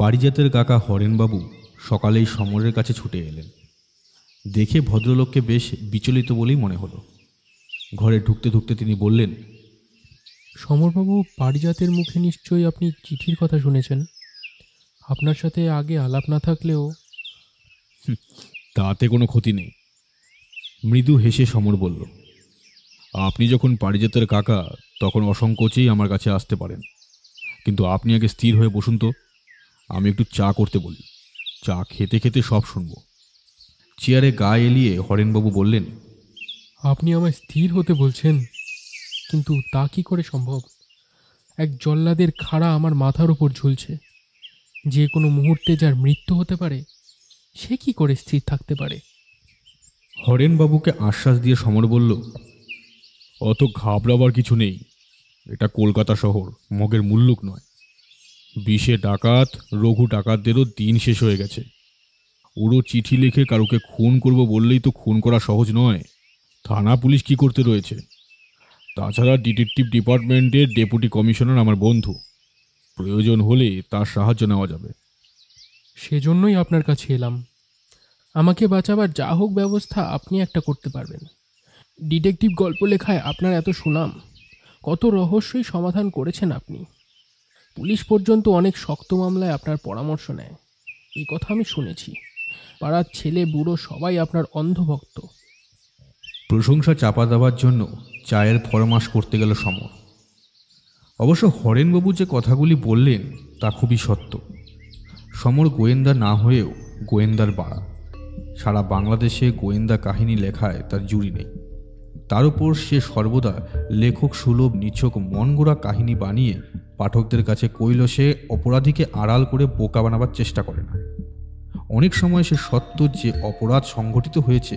পারিজাতের কাকা হরেনবাবু সকালেই সমরের কাছে ছুটে এলেন। দেখে ভদ্রলোককে বেশ বিচলিত বলেই মনে হলো। ঘরে ঢুকতে ঢুকতে তিনি বললেন, সমরবাবু, পারিজাতের মুখে নিশ্চয়ই আপনি চিঠির কথা শুনেছেন। আপনার সাথে আগে আলাপ না থাকলেও। তাতে কোনো ক্ষতি নেই, মৃদু হেসে সমর বলল। আপনি যখন পারিজাতের কাকা তখন অসংকোচেই আমার কাছে আসতে পারেন, কিন্তু আপনি আগে স্থির হয়ে বসুন তো, আমি একটু চা করতে বলি। চা খেতে খেতে সব শুনব। চেয়ারে গা এলিয়ে হরেনবাবু বললেন, আপনি আমায় স্থির হতে বলছেন, কিন্তু তা কি করে সম্ভব? এক জল্লাদের খাড়া আমার মাথার ওপর ঝুলছে। যে কোনো মুহূর্তে যার মৃত্যু হতে পারে, সে কি করে স্থির থাকতে পারে? হরেনবাবুকে আশ্বাস দিয়ে সমর বলল, অত ঘাবড়াবার কিছু নেই। এটা কলকাতা শহর, মগের মুল্লুক নয়। বিষে ডাকাত, রঘু ডাকাতদেরও দিন শেষ হয়ে গেছে। ওরও চিঠি লিখে কারুকে খুন করব বললেই তো খুন করা সহজ নয়। থানা পুলিশ কি করতে রয়েছে? তাছাড়া ডিটেকটিভ ডিপার্টমেন্টের ডেপুটি কমিশনার আমার বন্ধু, প্রয়োজন হলে তার সাহায্য নেওয়া যাবে। সেজন্যই আপনার কাছে এলাম। আমাকে বাঁচাবার যা হোক ব্যবস্থা আপনি একটা করতে পারবেন। ডিটেকটিভ গল্প লেখায় আপনার এত সুনাম, কত রহস্যই সমাধান করেছেন আপনি। পুলিশ পর্যন্ত অনেক শক্ত মামলায় আপনার পরামর্শ নেয়, এই কথা আমি শুনেছি। পাড়ার ছেলে বুড়ো সবাই আপনার অন্ধভক্ত। প্রশংসা চাপা দেওয়ার জন্য চায়ের ফরমাশ করতে গেল সমর। অবশ্য হরেনবাবু যে কথাগুলি বললেন তা খুবই সত্য। সমর গোয়েন্দা না হয়েও গোয়েন্দার বাড়া। সারা বাংলাদেশে গোয়েন্দা কাহিনী লেখায় তার জুড়ি নেই। তার উপর সে সর্বদা লেখক সুলভ নিছক মনগড়া কাহিনী বানিয়ে পাঠকদের কাছে কৈলসে অপরাধীকে আড়াল করে বোকা বানাবার চেষ্টা করে না। অনেক সময় সে সত্য যে অপরাধ সংঘটিত হয়েছে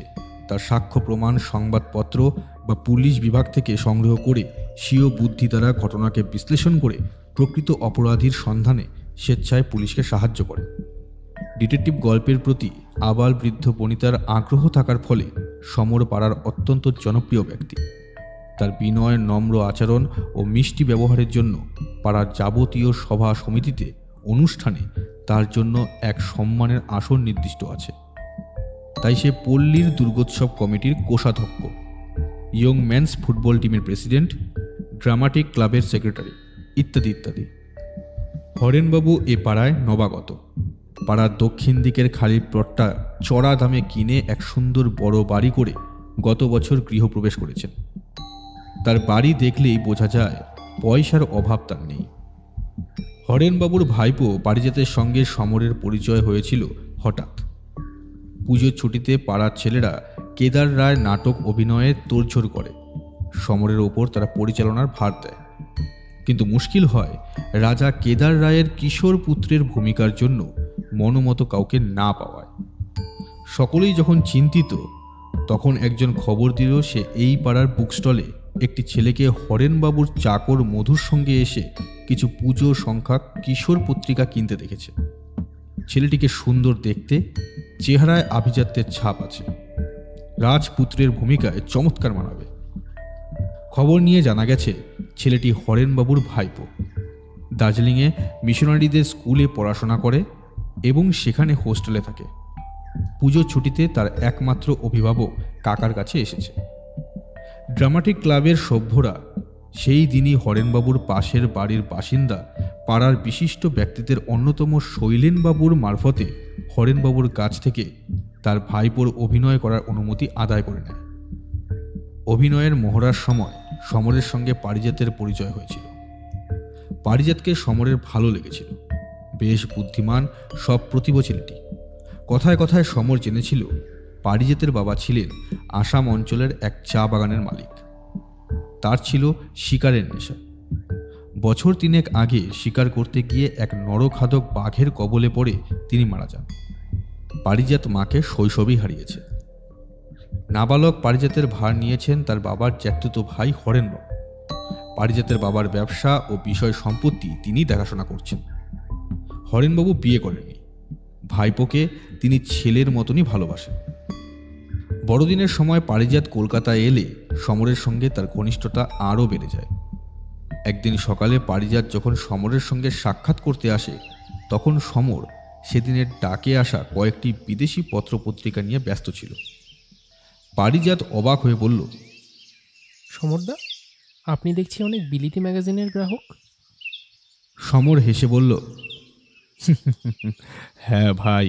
তার সাক্ষ্য প্রমাণ সংবাদপত্র বা পুলিশ বিভাগ থেকে সংগ্রহ করে স্বীয় বুদ্ধি দ্বারা ঘটনাকে বিশ্লেষণ করে প্রকৃত অপরাধীর সন্ধানে স্বেচ্ছায় পুলিশকে সাহায্য করে। ডিটেকটিভ গল্পের প্রতি আবাল বৃদ্ধ বনিতার আগ্রহ থাকার ফলে সমর পাড়ার অত্যন্ত জনপ্রিয় ব্যক্তি। তার বিনয়, নম্র আচরণ ও মিষ্টি ব্যবহারের জন্য পাড়ার যাবতীয় সভা সমিতিতে, অনুষ্ঠানে তার জন্য এক সম্মানের আসন নির্দিষ্ট আছে। তাই সে পল্লীর দুর্গোৎসব কমিটির কোষাধ্যক্ষ, ইয়ং ম্যানস ফুটবল টিমের প্রেসিডেন্ট, ড্রামাটিক ক্লাবের সেক্রেটারি ইত্যাদি ইত্যাদি। হরেনবাবু এ পাড়ায় নবাগত। পাড়ার দক্ষিণ দিকের খালি প্লটটা চড়া দামে কিনে এক সুন্দর বড় বাড়ি করে গত বছর গৃহপ্রবেশ করেছেন। তার বাড়ি দেখলেই বোঝা যায় পয়সার অভাব তার নেই। হরেনবাবুর ভাইপো পারিজাতের সঙ্গে সমরের পরিচয় হয়েছিল হঠাৎ। পুজোর ছুটিতে পাড়ার ছেলেরা কেদার রায় নাটক অভিনয়ে তোড়জোড় করে। সমরের ওপর তারা পরিচালনার ভার দেয়। কিন্তু মুশকিল হয় রাজা কেদার রায়ের কিশোর পুত্রের ভূমিকার জন্য মনোমতো কাউকে না পাওয়ায়। সকলেই যখন চিন্তিত, তখন একজন খবর দিল সে এই পাড়ার বুক স্টলে একটি ছেলেকে হরেনবাবুর চাকর মধুর সঙ্গে এসে কিছু পুজো সংখ্যা কিশোর পত্রিকা কিনতে দেখেছে। ছেলেটিকে সুন্দর দেখতে, চেহারায় আভিজাত্যের ছাপ আছে, রাজপুত্রের ভূমিকায় চমৎকার মানাবে। খবর নিয়ে জানা গেছে ছেলেটি হরেনবাবুর ভাইপো। দার্জিলিংয়ে মিশনারিদের স্কুলে পড়াশোনা করে এবং সেখানে হোস্টেলে থাকে। পুজোর ছুটিতে তার একমাত্র অভিভাবক কাকার কাছে এসেছে। ড্রামাটিক ক্লাবের সভ্যরা সেই দিনই হরেনবাবুর পাশের বাড়ির বাসিন্দা পাড়ার বিশিষ্ট ব্যক্তিদের অন্যতম শৈলেনবাবুর মারফতে হরেনবাবুর কাছ থেকে তার ভাইপোর অভিনয় করার অনুমতি আদায় করে নেয়। অভিনয়ের মহড়ার সময় সমরের সঙ্গে পারিজাতের পরিচয় হয়েছিল। পারিজাতকে সমরের ভালো লেগেছিল। বেশ বুদ্ধিমান, সব প্রতিভ ছেলেটি। কথায় কথায় সমর জেনেছিল পারিজাতের বাবা ছিলেন আসাম অঞ্চলের এক চা বাগানের মালিক। তার ছিল শিকারের নেশা। বছর 3 আগে শিকার করতে গিয়ে এক নরখাদক বাঘের কবলে পড়ে তিনি মারা যান। পারিজাত মাকে শৈশবেই হারিয়েছে। নাবালক পারিজাতের ভার নিয়েছেন তার বাবার জ্যাঠতুতো ভাই হরেনবাবু। পারিজাতের বাবার ব্যবসা ও বিষয় সম্পত্তি তিনি দেখাশোনা করছেন। হরেনবাবু বিয়ে করেননি। ভাইপোকে তিনি ছেলের মতনই ভালোবাসেন। বড়দিনের সময় পারিজাত কলকাতায় এলে সমরের সঙ্গে তার ঘনিষ্ঠতা আরও বেড়ে যায়। একদিন সকালে পারিজাত যখন সমরের সঙ্গে সাক্ষাৎ করতে আসে, তখন সমর সেদিনের ডাকে আসা কয়েকটি বিদেশি পত্রপত্রিকা নিয়ে ব্যস্ত ছিল। পারিজাত অবাক হয়ে বলল, সমরদা, আপনি দেখছি অনেক বিলিতি ম্যাগাজিনের গ্রাহক। সমর হেসে বলল, হ্যাঁ ভাই,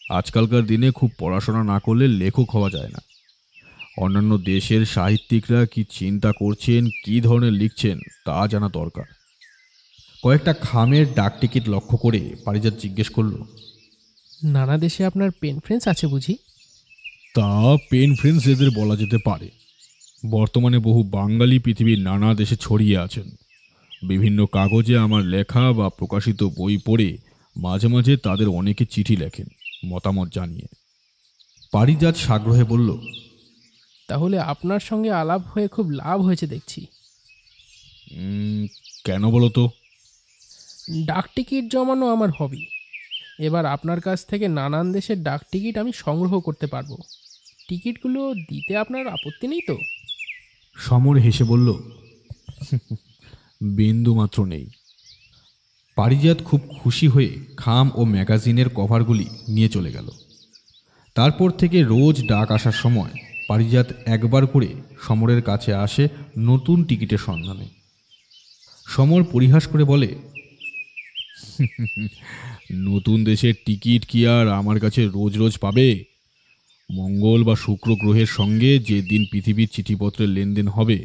আজকালকার দিনে খুব পড়াশোনা না করলে লেখক হওয়া যায় না। অন্যান্য দেশের সাহিত্যিকরা কি চিন্তা করছেন, কি ধরনের লিখছেন তা জানা দরকার। কয়েকটা খামের ডাক টিকিট লক্ষ্য করে পারিজাত জিজ্ঞেস করল, নানা দেশে আপনার পেন ফ্রেন্ডস আছে বুঝি? তা পেন ফ্রেন্ডস এদের বলা যেতে পারে। বর্তমানে বহু বাঙালি পৃথিবীর নানা দেশে ছড়িয়ে আছেন। বিভিন্ন কাগজে আমার লেখা বা প্রকাশিত বই পড়ে মাঝে মাঝে তাদের অনেকে চিঠি লেখেন মতামত জানিয়ে। পারিজাত সাগ্রহে বলল, তাহলে আপনার সঙ্গে আলাপ হয়ে খুব লাভ হয়েছে দেখছি। কেন বলো তো? ডাক টিকিট জমানো আমার হবি। এবার আপনার কাছ থেকে নানান দেশের ডাক টিকিট আমি সংগ্রহ করতে পারবো। টিকিটগুলো দিতে আপনার আপত্তি নেই তো? সমর হেসে বলল, বিন্দু মাত্র নেই। পারিজাত খুব খুশি হয়ে খাম ও ম্যাগাজিনের কভারগুলি নিয়ে চলে গেল। তারপর থেকে রোজ ডাক আসার সময় পারিজাত একবার করে সমরের কাছে আসে নতুন টিকিটের সন্ধানে। সমর পরিহাস করে বলে, নতুন দেশের টিকিট কি আর আমার কাছে রোজ রোজ পাবে? মঙ্গল বা শুক্র গ্রহের সঙ্গে যেদিন পৃথিবীর চিঠিপত্রের লেনদেন হবে,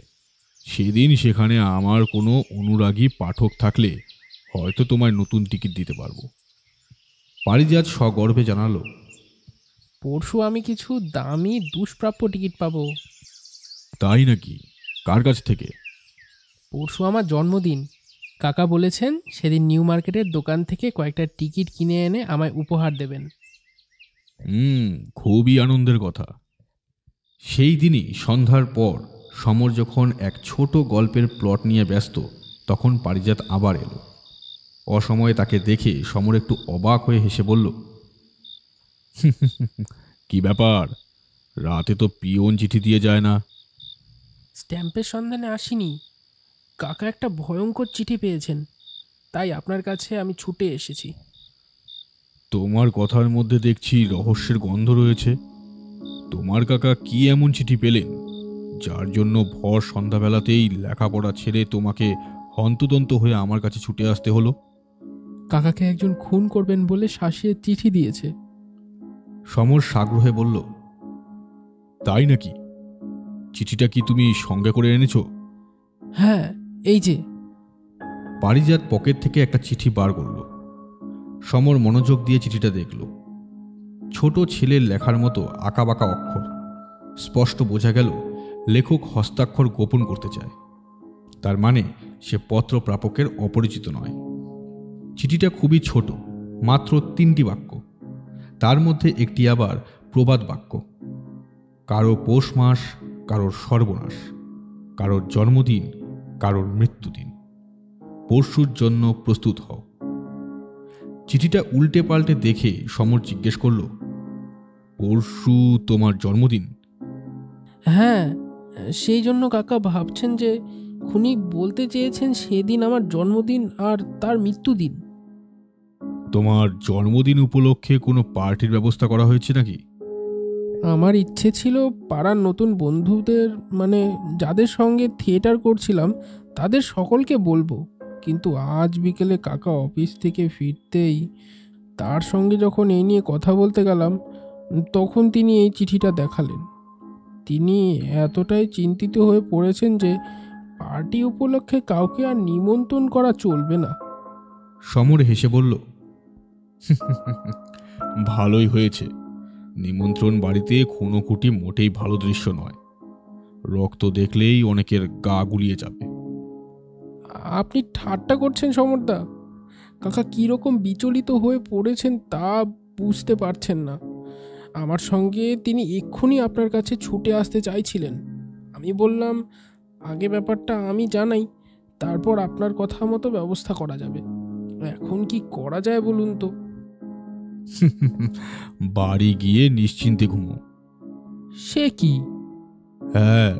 সেদিন সেখানে আমার কোনো অনুরাগী পাঠক থাকলে হয়তো তোমায় নতুন টিকিট দিতে পারবো। পারিজাত সগর্বে জানালো, পরশু আমি কিছু দামি দুষ্প্রাপ্য টিকিট পাবো। তাই নাকি? কার কাছ থেকে? পরশু আমার জন্মদিন। কাকা বলেছেন সেদিন নিউ মার্কেটের দোকান থেকে কয়েকটা টিকিট কিনে এনে আমায় উপহার দেবেন। খুবই আনন্দের কথা। সেই দিনই সন্ধ্যার পর সমর যখন এক ছোট গল্পের প্লট নিয়ে ব্যস্ত, তখন পারিজাত আবার এলো। অসময়ে তাকে দেখে সমর একটু অবাক হয়ে হেসে বলল, কি ব্যাপার, রাতে তো পিয়ন চিঠি দিয়ে যায় না? স্ট্যাম্পের সন্ধানে আসিনি, কাকা একটা ভয়ঙ্কর চিঠি পেয়েছেন, তাই আপনার কাছে আমি ছুটে এসেছি। তোমার কথার মধ্যে দেখছি রহস্যের গন্ধ রয়েছে। তোমার কাকা কি এমন চিঠি পেলেন যার জন্য ভর সন্ধ্যাবেলাতেই লেখাপড়া ছেড়ে তোমাকে হন্তদন্ত হয়ে আমার কাছে ছুটে আসতে হলো? কাকাকে একজন খুন করবেন বলে শাসিয়ে চিঠি দিয়েছে। সমর সাগ্রহে বলল, তাই নাকি? চিঠিটা কি তুমি সঙ্গে করে এনেছো? হ্যাঁ, এই যে। পারিজাত পকেট থেকে একটা চিঠি বার করল। সমর মনোযোগ দিয়ে চিঠিটা দেখল। ছোট ছেলের লেখার মতো আঁকাবাঁকা অক্ষর। স্পষ্ট বোঝা গেল লেখক হস্তাক্ষর গোপন করতে চায়। তার মানে সে পত্র প্রাপকের অপরিচিত নয়। চিঠিটা খুবই ছোট, মাত্র 3টি বাক্য। তার মধ্যে একটি আবার প্রবাদ বাক্য। কারো পৌষ মাস, কারোর সর্বনাশ, কারোর জন্মদিন, কারোর মৃত্যুদিন। পরশুর জন্য প্রস্তুত হও। চিঠিটা উল্টে পাল্টে দেখে সমর জিজ্ঞেস করল, পরশু তোমার জন্মদিন? হ্যাঁ, সেই জন্য কাকা ভাবছেন যে খুনি বলতে চেয়েছেন সেদিন আমার জন্মদিন আর তার মৃত্যুদিন। তোমার জন্মদিন উপলক্ষে কোনো পার্টির ব্যবস্থা করা হয়েছে নাকি? আমার ইচ্ছে ছিল পাড়ার নতুন বন্ধুদের, মানে যাদের সঙ্গে থিয়েটার করছিলাম, তাদের সকলকে বলবো। কিন্তু আজ বিকেলে কাকা অফিস থেকে ফিরতেই তার সঙ্গে যখন এই নিয়ে কথা বলতে গেলাম, তখন তিনি এই চিঠিটা দেখালেন। তিনি এতটাই চিন্তিত হয়ে পড়েছেন যে পার্টি উপলক্ষে কাউকে আর নিমন্ত্রণ করা চলবে না। সমর হেসে বলল, ভালোই হয়েছে। নিমন্ত্রণ বাড়িতে খুনোখুটি মোটেই ভালো দৃশ্য নয়। রক্ত দেখলেই অনেকের গা গুলিয়ে যাবে। আপনি ঠাট্টা করছেন সমরদা? কাকা কীরকম বিচলিত হয়ে পড়েছেন তা বুঝতে পারছেন না। আমার সঙ্গে তিনি এক্ষুনি আপনার কাছে ছুটে আসতে চাইছিলেন। আমি বললাম, আগে ব্যাপারটা আমি জানাই, তারপর আপনার কথা মতো ব্যবস্থা করা যাবে। এখন কি করা যায় বলুন তো? বাড়ি গিয়ে নিশ্চিন্তে ঘুমো। সে কি? হ্যাঁ,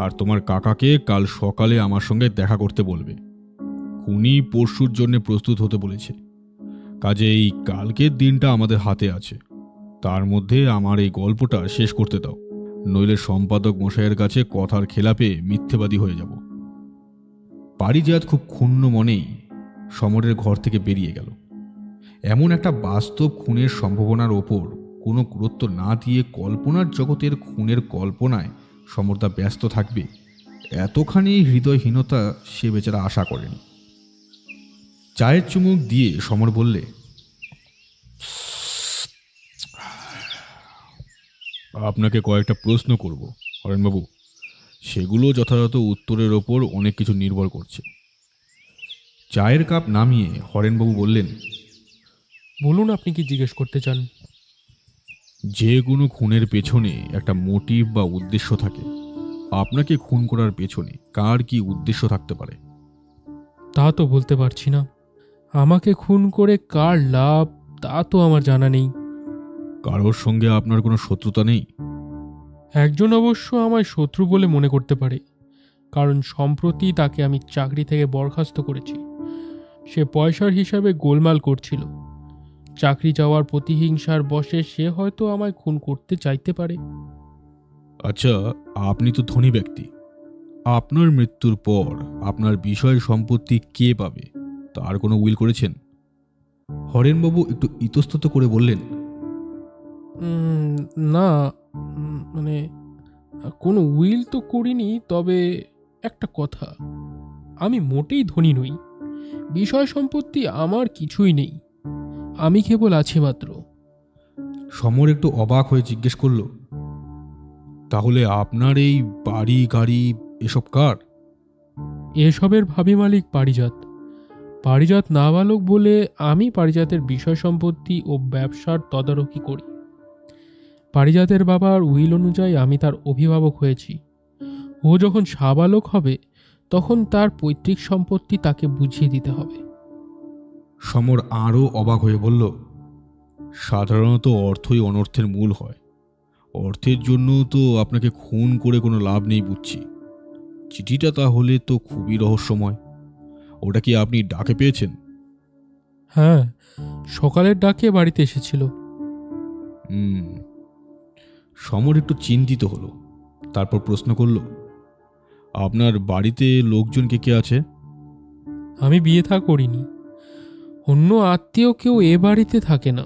আর তোমার কাকাকে কাল সকালে আমার সঙ্গে দেখা করতে বলবে। খুনি পরশুর জন্য প্রস্তুত হতে বলেছে। কাজেই কালকের দিনটা আমাদের হাতে আছে, তার মধ্যে আমার এই গল্পটা শেষ করতে দাও, নইলে সম্পাদক মশাইয়ের কাছে কথার খেলাপে মিথ্যেবাদী হয়ে যাব। পারিজাত খুব ক্ষুণ্ণ মনেই সমরের ঘর থেকে বেরিয়ে গেল। এমন একটা বাস্তব খুনের সম্ভাবনার ওপর কোনো গুরুত্ব না দিয়ে কল্পনার জগতের খুনের কল্পনায় সমরদা ব্যস্ত থাকবে, এতখানি হৃদয়হীনতা সে বেচারা আশা করেনি। চায়ের চুমুক দিয়ে সমর বললে, আপনাকে কয়েকটা প্রশ্ন করব হরেনবাবু, সেগুলো যথাযথ উত্তরের ওপর অনেক কিছু নির্ভর করছে। চায়ের কাপ নামিয়ে হরেনবাবু বললেন, বলুন আপনি কি জিজ্ঞেস করতে চান। যে কোনো খুনের পেছনে একটা মোটিভ বা উদ্দেশ্য থাকে। আপনাকে খুন করার পেছনে কার কি উদ্দেশ্য থাকতে পারে? তা তো বলতে পারছি না। আমাকে খুন করে কার লাভ তা তো আমার জানা নেই। কারোর সঙ্গে আপনার কোনো শত্রুতা নেই? একজন অবশ্য আমায় শত্রু বলে মনে করতে পারে, কারণ সম্প্রতি তাকে আমি চাকরি থেকে বরখাস্ত করেছি। সে পয়সার হিসাবে গোলমাল করছিল। চাকরি যাওয়ার প্রতিহিংসার বশে সে হয়তো আমায় খুন করতে চাইতে পারে। আচ্ছা, আপনি তো ধনী ব্যক্তি, আপনার মৃত্যুর পর আপনার বিষয় সম্পত্তি কে পাবে তার কোনো উইল করেছেন? হরেনবাবু একটু ইতস্তত করে বললেন, না, মানে কোনো উইল তো করিনি, তবে একটা কথা, আমি মোটেই ধনী নই। বিষয় সম্পত্তি আমার কিছুই নেই, আমি কেবল আছি মাত্র। সমর একটু অবাক হয়ে জিজ্ঞেস করল, তাহলে আপনার এই বাড়ি গাড়ি এসব কার? এসবের ভাবি মালিক পারিজাত। পারিজাত নাবালক বলে আমি পারিজাতের বিষয় সম্পত্তি ও ব্যবসার তদারকি করি। পারিজাতের বাবার উইল অনুযায়ী আমি তার অভিভাবক হয়েছি। ও যখন সাবালক হবে তখন তার পৈতৃক সম্পত্তি তাকে বুঝিয়ে দিতে হবে। সমর আরও অবাক হয়ে বলল, সাধারণত অর্থই অনর্থের মূল হয়। অর্থের জন্য তো আপনাকে খুন করে কোনো লাভ নেই বুঝছি। চিঠিটা তাহলে তো খুবই রহস্যময়। ওটা কি আপনি ডাকে পেয়েছেন? হ্যাঁ, সকালের ডাকে বাড়িতে এসেছিল। সমর একটু চিন্তিত হলো, তারপর প্রশ্ন করল, আপনার বাড়িতে লোকজন কে কে আছে? আমি বিয়ে থা করিনি। অন্য আত্মীয় কেউ এ বাড়িতে থাকে না।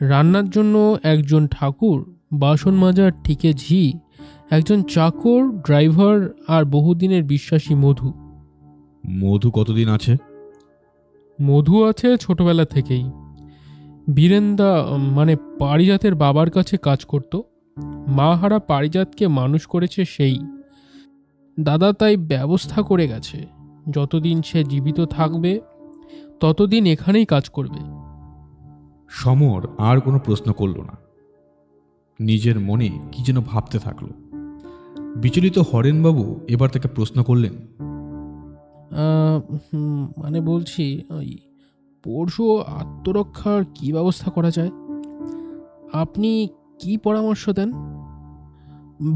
রান্নার জন্য একজন ঠাকুর, বাসন মাজার ঠিকে ঝি, একজন চাকর, ড্রাইভার আর বহুদিনের বিশ্বাসী মধু। মধু কতদিন আছে? মধু আছে ছোটবেলা থেকেই। বীরেন্দা মানে পারিজাতের বাবার কাছে কাজ করত। মা হারা পারিজাতকে মানুষ করেছে সেই। দাদা তাই ব্যবস্থা করে গেছে, যতদিন সে জীবিত থাকবে ততদিন এখানেই কাজ করবে। সমর আর কোনো প্রশ্ন করল না, নিজের মনে কি যেন ভাবতে থাকল। বিচলিত হরেনবাবু এবার তাকে প্রশ্ন করলেন, মানে বলছি, ওই পরশু আত্মরক্ষার কি ব্যবস্থা করা যায়? আপনি কি পরামর্শ দেন?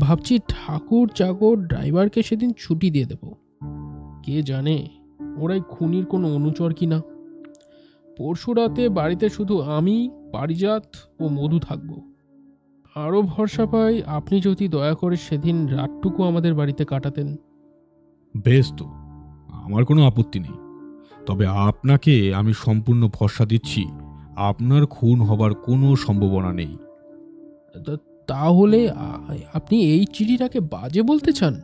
ভাবছি ঠাকুর, চাকর, ড্রাইভারকে সেদিন ছুটি দিয়ে দেব। কে জানে ওরাই খুনির কোনো অনুচর কিনা। পরশু রাতে বাড়িতে শুধু আমি, পারিজাত ও মধু থাকব। আরও ভরসা পাই আপনি যদি দয়া করে সেদিন রাতটুকু আমাদের বাড়িতে কাটাতেন। বেশ, তো আমার কোনো আপত্তি নেই, তবে আপনাকে আমি সম্পূর্ণ ভরসা দিচ্ছি আপনার খুন হবার কোনো সম্ভাবনা নেই। তাহলে আপনি এই চিঠিটাকে বাজে বলতে চান?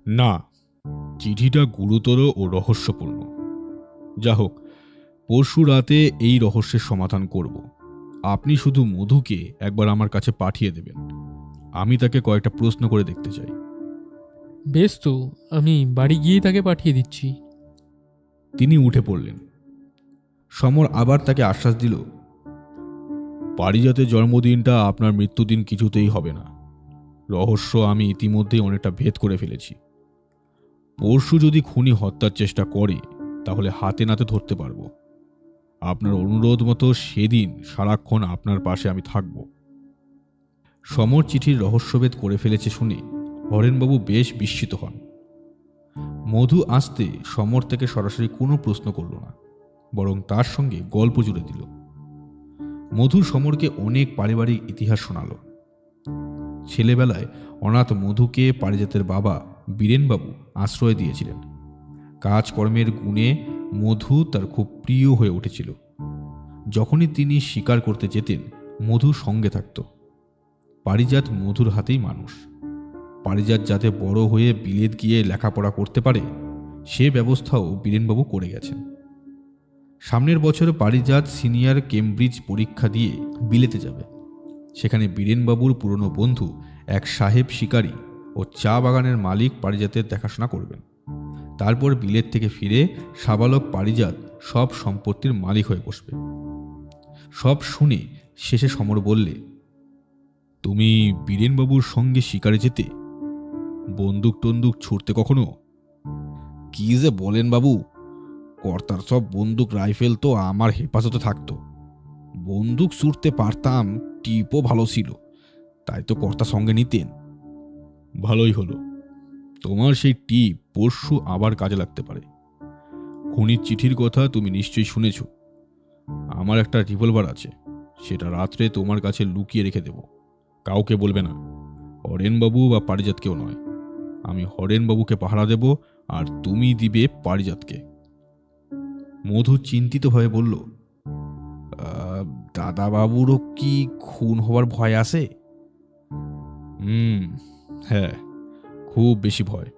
না, চিঠিটা গুরুতর ও রহস্যপূর্ণ। যা হোক, পরশু রাতে এই রহস্যের সমাধান করব। আপনি শুধু মধুকে একবার আমার কাছে পাঠিয়ে দেবেন। আমি তাকে কয়েকটা প্রশ্ন করে দেখতে চাই। বেশ, তো আমি বাড়ি গিয়েই তাকে পাঠিয়ে দিচ্ছি। তিনি উঠে পড়লেন। সমর আবার তাকে আশ্বাস দিল, পারিজাতের জন্মদিনটা আপনার মৃত্যুদিন কিছুতেই হবে না। রহস্য আমি ইতিমধ্যেই অনেকটা ভেদ করে ফেলেছি। পরশু যদি খুনি হত্যার চেষ্টা করে তাহলে হাতে নাতে ধরতে পারবো। আপনার অনুরোধ মতো সেদিন সারাক্ষণ আপনার পাশে আমি থাকব। সমর চিঠির রহস্যভেদ করে ফেলেছে শুনে হরেনবাবু বেশ বিস্মিত হন। মধু আসতে সমর থেকে সরাসরি কোনো প্রশ্ন করল না, বরং তার সঙ্গে গল্প জুড়ে দিল। মধু সমরকে অনেক পারিবারিক ইতিহাস শোনালো। ছেলেবেলায় অনাথ মধুকে পারিজাতের বাবা বীরেনবাবু আশ্রয় দিয়েছিলেন। কাজকর্মের গুণে মধু তার খুব প্রিয় হয়ে উঠেছিল। যখনই তিনি শিকার করতে যেতেন, মধু সঙ্গে থাকত। পারিজাত মধুর হাতেই মানুষ। পারিজাত যাতে বড় হয়ে বিলেত গিয়ে লেখাপড়া করতে পারে, সে ব্যবস্থাও বীরেনবাবু করে গেছেন। সামনের বছর পারিজাত সিনিয়র কেমব্রিজ পরীক্ষা দিয়ে বিলেতে যাবে। সেখানে বীরেনবাবুর পুরনো বন্ধু এক সাহেব শিকারী ও চা বাগানের মালিক পারিজাতের দেখাশোনা করবেন। তারপর বিলেত থেকে ফিরে সাবালক পারিজাত সব সম্পত্তির মালিক হয়ে বসবে। সব শুনে শেষে সমর বললে, তুমি বীরেনবাবুর সঙ্গে শিকারে যেতে? বন্দুক টন্দুক ছুটতে কখনো? কি যে বলেন বাবু, কর্তার সব বন্দুক রাইফেল তো আমার হেফাজতে থাকতো। বন্দুক ছুটতে পারতাম, টিপও ভালো ছিল, তাই তো কর্তা সঙ্গে নিতেন। ভালোই হলো, তোমার সেই টিপ পরশু আবার কাজে লাগতে পারে। খুনির চিঠির কথা তুমি নিশ্চয়ই শুনেছ। আমার একটা রিভলভার আছে, সেটা রাত্রে তোমার কাছে লুকিয়ে রেখে দেব। কাউকে বলবে না, হরেনবাবু বা পারিজাতকেও নয়। আমি হরেনবাবুকে পাহারা দেব, আর তুমি দিবে পারিজাতকে। মধু চিন্তিতভাবে বলল, দাদাবাবুরও কি খুন হওয়ার ভয় আছে? হ্যাঁ, খুব বেশি ভয়।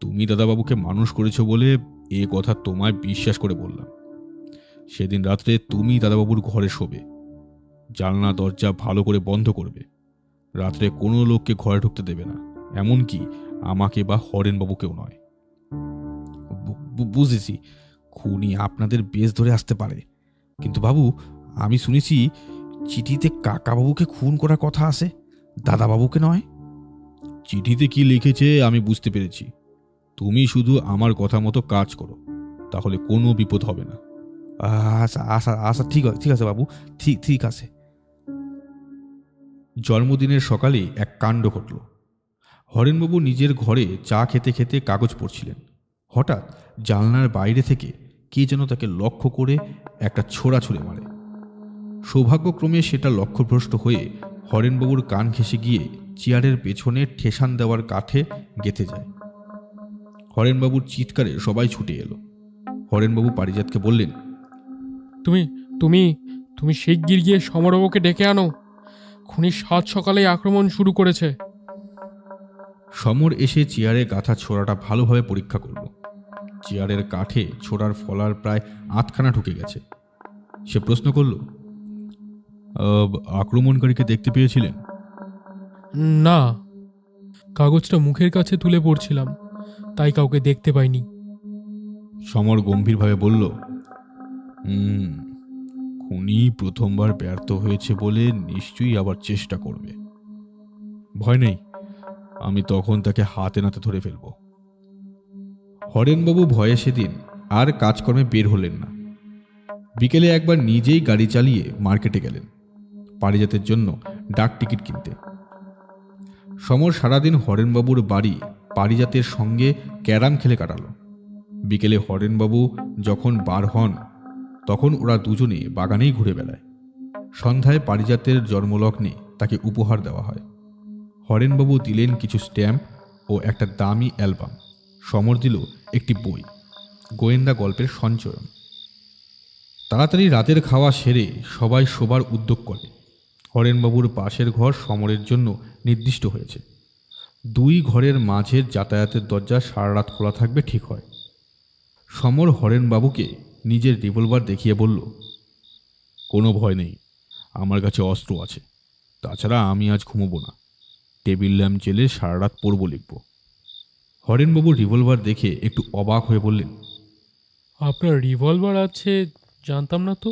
তুমি দাদাবাবুকে মানুষ করেছো বলে এ কথা তোমায় বিশ্বাস করে বললাম। সেদিন রাত্রে তুমি দাদাবাবুর ঘরে শোবে, জানলা দরজা ভালো করে বন্ধ করবে। রাত্রে কোনো লোককে ঘরে ঢুকতে দেবে না, এমনকি আমাকে বা হরেনবাবুকেও নয়। বুঝেছি, খুনি আপনাদের বেশ ধরে আসতে পারে, কিন্তু বাবু, আমি শুনেছি চিঠিতে কাকাবাবুকে খুন করার কথা আছে, দাদাবাবুকে নয়। চিঠিতে কি লিখেছে আমি বুঝতে পেরেছি। তুমি শুধু আমার কথা মতো কাজ করো, তাহলে কোনো বিপদ হবে না। আচ্ছা আচ্ছা আচ্ছা, ঠিক আছে বাবু, ঠিক আছে। জন্মদিনের সকালে এক কাণ্ড ঘটল। হরেনবাবু নিজের ঘরে চা খেতে খেতে কাগজ পড়ছিলেন। হঠাৎ জানলার বাইরে থেকে কে যেন তাকে লক্ষ্য করে একটা ছোড়া ছুঁড়ে মারে। সৌভাগ্যক্রমে সেটা লক্ষ্যভ্রষ্ট হয়ে হরেনবাবুর কান ঘেঁষে গিয়ে চেয়ারের পেছনে ঠেসান দেওয়ার কাঠে গেঁথে যায়। হরেনবাবুর চিৎকারে সবাই ছুটে এলো। হরেনবাবু পারিজাতকে বললেন, তুমি তুমি তুমি শিগগির গিয়ে সমরবাবুকে ডেকে আনো। খুনি সাত সকালেই আক্রমণ শুরু করেছে। সমর এসে চেয়ারে গাঁথা ছোড়াটা ভালোভাবে পরীক্ষা করল। চেয়ারের কাঠে ছোড়ার ফলার প্রায় আধখানা ঢুকে গেছে। সে প্রশ্ন করল, আক্রমণকারীকে দেখতে পেয়েছিলেন? না, কাগজটা মুখের কাছে তুলে পড়ছিলাম, তাই কাউকে দেখতে পাইনি। সমর গম্ভীরভাবে বলল, খুনি প্রথমবার ব্যর্থ হয়েছে বলে নিশ্চয়ই আবার চেষ্টা করবে। ভয় নেই, আমি তখন তাকে হাতে নাতে ধরে ফেলব। হরেনবাবু ভয়ে সেদিন আর কাজকর্মে বের হলেন না। বিকেলে একবার নিজেই গাড়ি চালিয়ে মার্কেটে গেলেন পারিজাতের জন্য ডাক টিকিট কিনতে। সমর সারাদিন হরেনবাবুর বাড়ি পারিজাতের সঙ্গে ক্যারাম খেলে কাটালো। বিকেলে হরেনবাবু যখন বার হন, তখন ওরা দুজনে বাগানেই ঘুরে বেড়ায়। সন্ধ্যায় পারিজাতের জন্মলগ্নে তাকে উপহার দেওয়া হয়। হরেনবাবু দিলেন কিছু স্ট্যাম্প ও একটা দামি অ্যালবাম। সমর দিল একটি বই, গোয়েন্দা গল্পের সঞ্চয়ন। তাড়াতাড়ি রাতের খাওয়া সেরে সবাই শোবার উদ্যোগ করে। হরেনবাবুর পাশের ঘর সমরের জন্য নির্দিষ্ট হয়েছে। দুই ঘরের মাঝের যাতায়াতের দরজা সারা রাত খোলা থাকবে ঠিক হয়। সমর হরেনবাবুকে নিজের রিভলভার দেখিয়ে বলল, কোনো ভয় নেই, আমার কাছে অস্ত্র আছে। তাছাড়া আমি আজ ঘুমোবো না, টেবিল ল্যাম্প জেলে সারা রাত পড়ব লিখব। হরেনবাবু রিভলভার দেখে একটু অবাক হয়ে বললেন, আপনার রিভলভার আছে জানতাম না তো।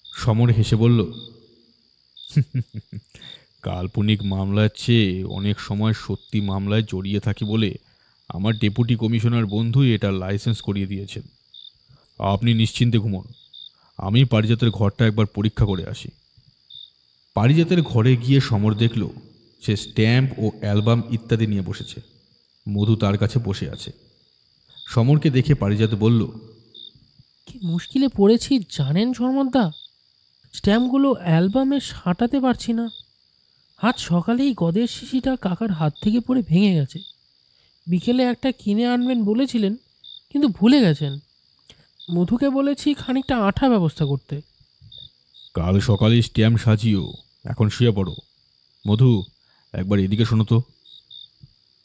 সমর হেসে বলল, কাল্পনিক মামলার চেয়ে অনেক সময় সত্যি মামলায় জড়িয়ে থাকি বলে আমার ডেপুটি কমিশনার বন্ধু এটা লাইসেন্স করিয়ে দিয়েছেন। আপনি নিশ্চিন্তে ঘুমন, আমি পারিজাতের ঘরটা একবার পরীক্ষা করে আসি। পারিজাতের ঘরে গিয়ে সমর দেখল সে স্ট্যাম্প ও অ্যালবাম ইত্যাদি নিয়ে বসেছে। মধু তার কাছে বসে আছে। সমরকে দেখে পারিজাত বলল, কি মুশকিলে পড়েছি জানেন শর্মদা? স্ট্যাম্পগুলো অ্যালবামে সাঁটাতে পারছি না। আজ সকালেই গদের শিশিটা কাকার হাত থেকে পড়ে ভেঙে গেছে। বিকেলে একটা কিনে আনবেন বলেছিলেন, কিন্তু ভুলে গেছেন। মধুকে বলেছি খানিকটা আঠা ব্যবস্থা করতে। কাল সকালে স্ট্যাম্প সাজিও, এখন শুয়ে পড়ো। মধু, একবার এদিকে শোনো তো।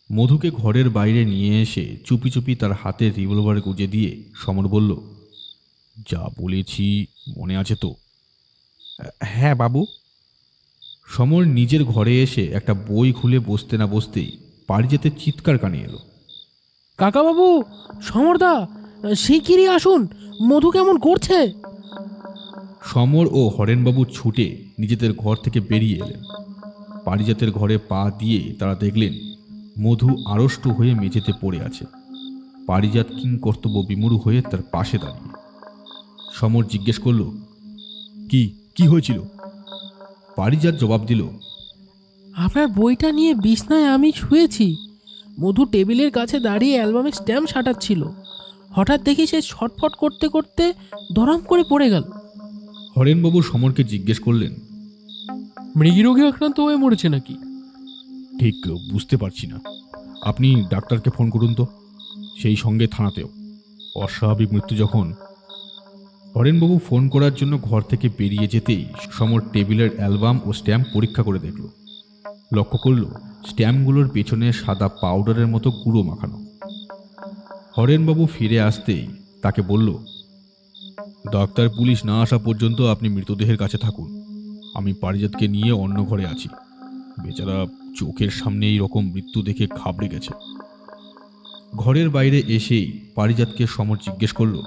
মধুকে ঘরের বাইরে নিয়ে এসে চুপি চুপি তার হাতে রিভলভার গুঁজে দিয়ে সমর বলল, যা বলেছি মনে আছে তো? হ্যাঁ বাবু। সমর নিজের ঘরে এসে একটা বই খুলে বসতে না বসতেই পারিজাতের চিৎকার কানে এলো। কাকাবাবু, সমরদা, শিগগিরই আসুন, মধু কেমন করছে। সমর ও হরেনবাবু ছুটে নিজেদের ঘর থেকে বেরিয়ে এলেন। পারিজাতের ঘরে পা দিয়ে তারা দেখলেন মধু আড়ষ্ট হয়ে মেঝেতে পড়ে আছে। পারিজাত কিংকর্তব্য বিমূঢ় হয়ে তার পাশে দাঁড়িয়ে। সমর জিজ্ঞেস করল, কি কি হয়েছিল? পারিজাত জবাব দিল, আপনার বইটা নিয়ে বিছনায় আমি শুয়েছি। মধু টেবিলের কাছে দাঁড়িয়ে অ্যালবামে স্ট্যাম্প সাঁটাচ্ছিল। হঠাৎ দেখি সে ছটফট করতে করতে ধরাম করে পড়ে গেল। হরেনবাবু সমরকে জিজ্ঞেস করলেন, মৃগীরোগে আক্রান্ত হয়ে মরেছে নাকি? ঠিক বুঝতে পারছি না, আপনি ডাক্তারকে ফোন করুন তো, সেই সঙ্গে থানাতেও। অস্বাভাবিক মৃত্যু যখন। হরেনবাবু ফোন করার জন্য ঘর থেকে বেরিয়ে যেতেই সমর টেবিলের অ্যালবাম ও স্ট্যাম্প পরীক্ষা করে দেখল। লক্ষ্য করল স্ট্যাম্পগুলোর পেছনে সাদা পাউডারের মতো গুঁড়ো মাখানো। হরেনবাবু ফিরে আসতেই তাকে বলল, ডাক্তার পুলিশ না আসা পর্যন্ত আপনি মৃতদেহের কাছে থাকুন। আমি পারিজাতকে নিয়ে অন্য ঘরে আছি। বেচারা চোখের সামনে এই রকম মৃত্যু দেখে ঘাবড়ে গেছে। ঘরের বাইরে এসেই পারিজাতকে সমর জিজ্ঞেস করল,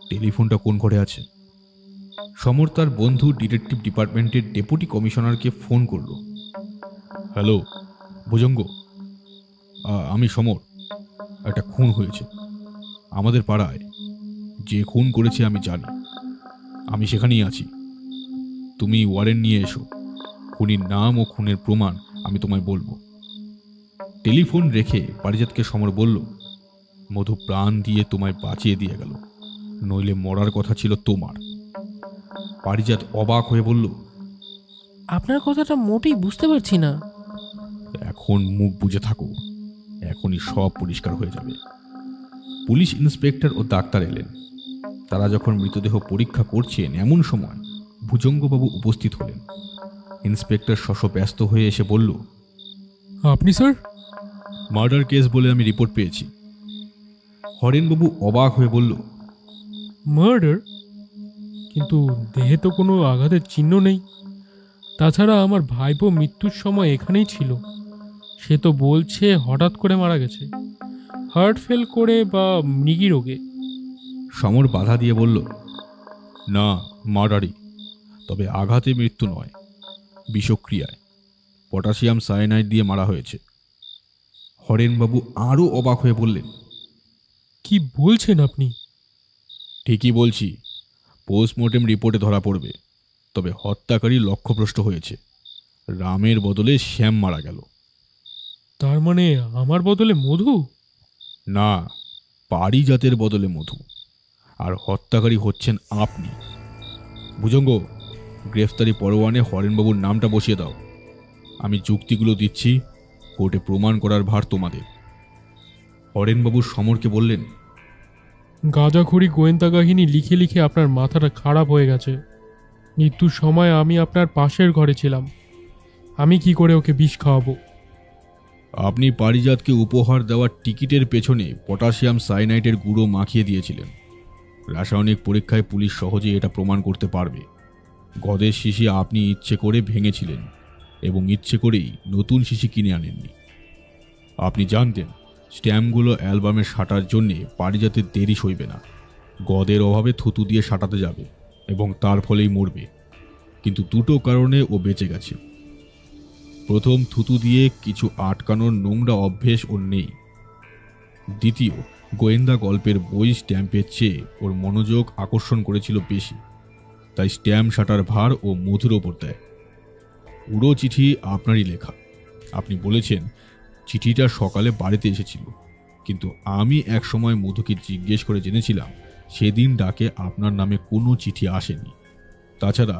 টেলিফোনটা কোন ঘরে আছে? সমর তার বন্ধু ডিটেকটিভ ডিপার্টমেন্টের ডেপুটি কমিশনারকে ফোন করল। হ্যালো ভুজঙ্গ, আমি সমর। একটা খুন হয়েছে আমাদের পাড়ায়। যে খুন করেছে আমি জানি, আমি সেখানেই আছি। তুমি ওয়ারেন্ট নিয়ে এসো। খুনির নাম ও খুনের প্রমাণ আমি তোমায় বলবো। টেলিফোন রেখে পারিজাতকে সমর বলল, মধু প্রাণ দিয়ে তোমায় বাঁচিয়ে দিয়ে গেল, নইলে মরার কথা ছিল তোমার। পারিজাত অবাক হয়ে বলল, আপনার কথাটা মোটেই বুঝতে পারছি না। এখন মুখ বুজে থাকো, এখনই সব পরিষ্কার হয়ে যাবে। পুলিশ ইন্সপেক্টর ও ডাক্তার এলেন। তারা যখন মৃতদেহ পরীক্ষা করছেন এমন সময় ভুজঙ্গবাবু উপস্থিত হলেন। ইন্সপেক্টর শশ ব্যস্ত হয়ে এসে বলল, আপনি স্যার? মার্ডার কেস বলে আমি রিপোর্ট পেয়েছি। হরেনবাবু অবাক হয়ে বলল, মার্ডার? কিন্তু দেহে তো কোনো আঘাতের চিহ্ন নেই। তাছাড়া আমার ভাইপো মৃত্যুর সময় এখানেই ছিল। সে তো বলছে হঠাৎ করে মারা গেছে, হার্ট ফেল করে বা মৃগী রোগে। সমর বাধা দিয়ে বলল, না, মার্ডারই, তবে আঘাতে মৃত্যু নয়, বিষক্রিয়ায়। পটাশিয়াম সায়ানাইড দিয়ে মারা হয়েছে। হরেনবাবু আরও অবাক হয়ে বললেন, কি বলছেন আপনি? ঠিকই বলছি, পোস্টমর্টেম রিপোর্টে ধরা পড়বে। তবে হত্যাকারী লক্ষ্যভ্রষ্ট হয়েছে। রামের বদলে শ্যাম মারা গেল। তার মানে আমার বদলে মধু? না, পারিজাতের বদলে মধু। আর হত্যাকারী হচ্ছেন আপনি। ভুজঙ্গ, গ্রেফতারি পরোয়ানে হরেনবাবুর নামটা বসিয়ে দাও। আমি যুক্তিগুলো দিচ্ছি, কোর্টে প্রমাণ করার ভার তোমাদের। হরেনবাবু সমরকে বললেন, গাঁজাখড়ি গোয়েন্দা কাহিনী লিখে লিখে আপনার মাথাটা খারাপ হয়ে গেছে। মৃত্যুর সময় আমি আপনার পাশের ঘরে ছিলাম। আমি কি করে ওকে বিষ খাওয়াবো? আপনি পারিজাতকে উপহার দেওয়ার টিকিটের পেছনে পটাশিয়াম সায়ানাইডের গুঁড়ো মাখিয়ে দিয়েছিলেন। রাসায়নিক পরীক্ষায় পুলিশ সহজে এটা প্রমাণ করতে পারবে। গদের শিশি আপনি ইচ্ছে করে ভেঙেছিলেন এবং ইচ্ছে করেই নতুন শিশি কিনে আনেননি। আপনি জানতেন স্ট্যাম্পগুলো অ্যালবামে সাঁটার জন্যে পারিজাতের দেরি সইবে না। গদের অভাবে থুতু দিয়ে সাঁটাতে যাবে এবং তার ফলেই মরবে। কিন্তু দুটো কারণে ও বেঁচে গেছে। প্রথম, থুতু দিয়ে কিছু আটকানোর নোংরা অভ্যেস ওর নেই। দ্বিতীয়, গোয়েন্দা গল্পের বই স্ট্যাম্পের চেয়ে ওর মনোযোগ আকর্ষণ করেছিল বেশি, তাই স্ট্যাম্প সাটার ভার ও মধুর ওপর দেয়। পুরো চিঠি আপনারই লেখা। আপনি বলেছেন চিঠিটা সকালে বাড়িতে এসেছিল, কিন্তু আমি এক সময় মধুকে জিজ্ঞেস করে জেনেছিলাম সেদিন ডাকে আপনার নামে কোনো চিঠি আসেনি। তাছাড়া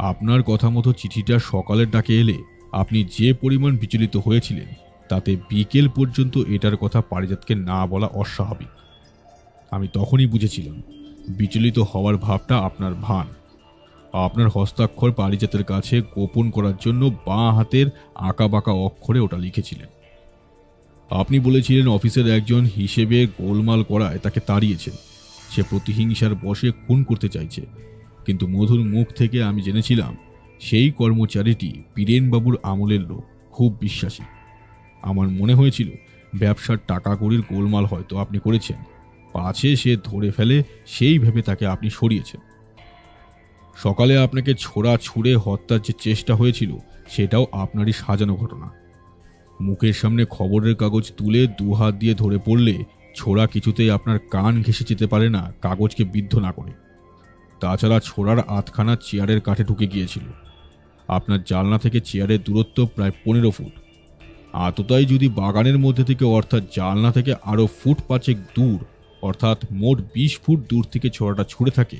আপনার কথা মতো চিঠিটা সকালের ডাকে এলে আপনি যে পরিমাণ বিচলিত হয়েছিলেন তাতে বিকেল পর্যন্ত এটার কথা পারিজাতকে না বলা অস্বাভাবিক। আমি তখনই বুঝেছিলাম বিচলিত হওয়ার ভাবটা আপনার ভান। আপনার হস্তাক্ষর পারিজাতের কাছে গোপন করার জন্য বাঁ হাতের আঁকা বাঁকা অক্ষরে ওটা লিখেছিলেন। আপনি বলেছিলেন অফিসের একজন হিসেবে গোলমাল করায় তাকে তাড়িয়েছেন, সে প্রতিহিংসার বশে খুন করতে চাইছে। কিন্তু মধুর মুখ থেকে আমি জেনেছিলাম সেই কর্মচারীটি বীরেনবাবুর আমলের লোক, খুব বিশ্বাসী। আমার মনে হয়েছিল ব্যবসার টাকা কড়ির গোলমাল হয়তো আপনি করেছেন, পাছে সে ধরে ফেলে সেই ভেবে তাকে আপনি সরিয়েছেন। সকালে আপনাকে ছোড়া ছুঁড়ে হত্যার যে চেষ্টা হয়েছিল সেটাও আপনারই সাজানো ঘটনা। মুখের সামনে খবরের কাগজ তুলে দুহাত দিয়ে ধরে পড়লে ছোড়া কিছুতেই আপনার কান ঘেঁষে যেতে পারে না কাগজকে বিদ্ধ না করে। তাছাড়া ছোড়ার আধখানা চেয়ারের কাঠে ঢুকে গিয়েছিল। আপনার জানলা থেকে চেয়ারের দূরত্ব প্রায় 15 ফুট। আততাই যদি বাগানের মধ্যে থেকে অর্থাৎ জানলা থেকে আরও ফুট 5 দূর অর্থাৎ মোট 20 ফুট দূর থেকে ছোড়াটা ছুঁড়ে থাকে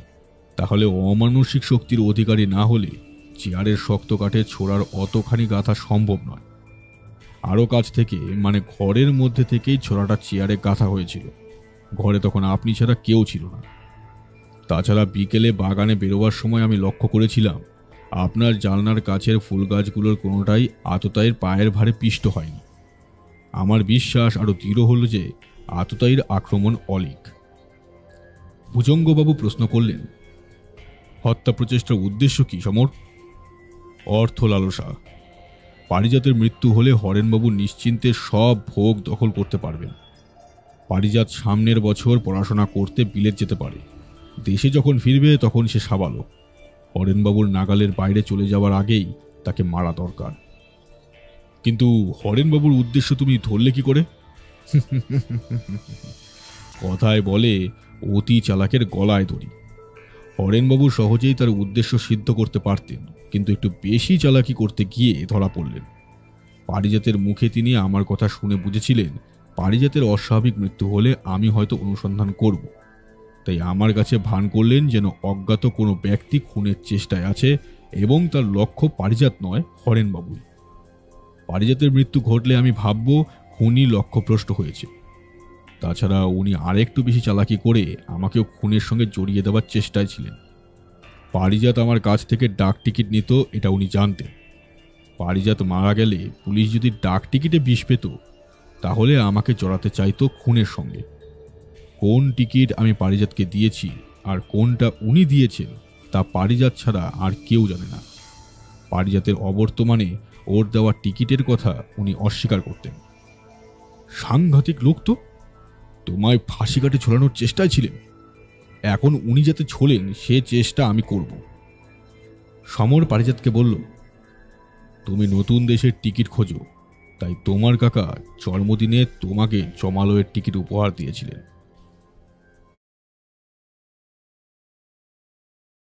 তাহলে অমানসিক শক্তির অধিকারী না হলে চেয়ারের শক্ত কাঠে ছোড়ার অতখানি গাঁথা সম্ভব নয়। আরও কাছ থেকে মানে ঘরের মধ্যে থেকেই ছোড়াটা চেয়ারে গাঁথা হয়েছিল। ঘরে তখন আপনি ছাড়া কেউ ছিল না। তাছাড়া বিকেলে বাগানে বেরোবার সময় আমি লক্ষ্য করেছিলাম আপনার জানলার কাছের ফুল গাছগুলোর কোনোটাই আততায়ীর পায়ের ভারে পিষ্ট হয়নি। আমার বিশ্বাস আরও দৃঢ় হল যে আততায়ীর আক্রমণ অলীক। ভুজঙ্গবাবু প্রশ্ন করলেন, হত্যা প্রচেষ্টার উদ্দেশ্য কি সমর? অর্থ লালসা। পারিজাতের মৃত্যু হলে হরেনবাবু নিশ্চিন্তে সব ভোগ দখল করতে পারবেন। পারিজাত সামনের বছর পড়াশোনা করতে বিলেত যেতে পারে। দেশে যখন ফিরবে তখন সে সাবালক। হরেনবাবুর নাগালের বাইরে চলে যাওয়ার আগেই তাকে মারা দরকার। কিন্তু হরেনবাবুর উদ্দেশ্য তুমি ধরলে কি করে? কথায় বলে অতি চালাকের গলায় দড়ি। হরেনবাবু সহজেই তার উদ্দেশ্য সিদ্ধ করতে পারতেন, কিন্তু একটু বেশি চালাকি করতে গিয়ে ধরা পড়লেন। পারিজাতের মুখে তিনি আমার কথা শুনে বুঝেছিলেন পারিজাতের অস্বাভাবিক মৃত্যু হলে আমি হয়তো অনুসন্ধান করব। তাই আমার কাছে ভান করলেন যেন অজ্ঞাত কোনো ব্যক্তি খুনের চেষ্টায় আছে এবং তার লক্ষ্য পারিজাত নয়, হরেনবাবুই। পারিজাতের মৃত্যু ঘটলে আমি ভাবব খুনি লক্ষ্যভ্রষ্ট হয়েছে। তাছাড়া উনি আরেকটু বেশি চালাকি করে আমাকেও খুনের সঙ্গে জড়িয়ে দেওয়ার চেষ্টায় ছিলেন। পারিজাত আমার কাছ থেকে ডাক টিকিট নিত এটা উনি জানতেন। পারিজাত মারা গেলে পুলিশ যদি ডাক টিকিটে বিষ পেত তাহলে আমাকে জড়াতে চাইতো খুনের সঙ্গে। কোন টিকিট আমি পারিজাতকে দিয়েছি আর কোনটা উনি দিয়েছেন তা পারিজাত ছাড়া আর কেউ জানে না। পারিজাতের অবর্তমানে ওর দেওয়া টিকিটের কথা উনি অস্বীকার করতেন। সাংঘাতিক লোক তো! তোমায় ফাঁসি কাটে ঝোলানোর চেষ্টায় ছিলেন। এখন উনি যাতে ছোলেন সে চেষ্টা আমি করব। সমর পারিজাতকে বলল, তুমি নতুন দেশের টিকিট খোঁজো, তাই তোমার কাকা জন্মদিনে তোমাকে জমালয়ের টিকিট উপহার দিয়েছিলেন।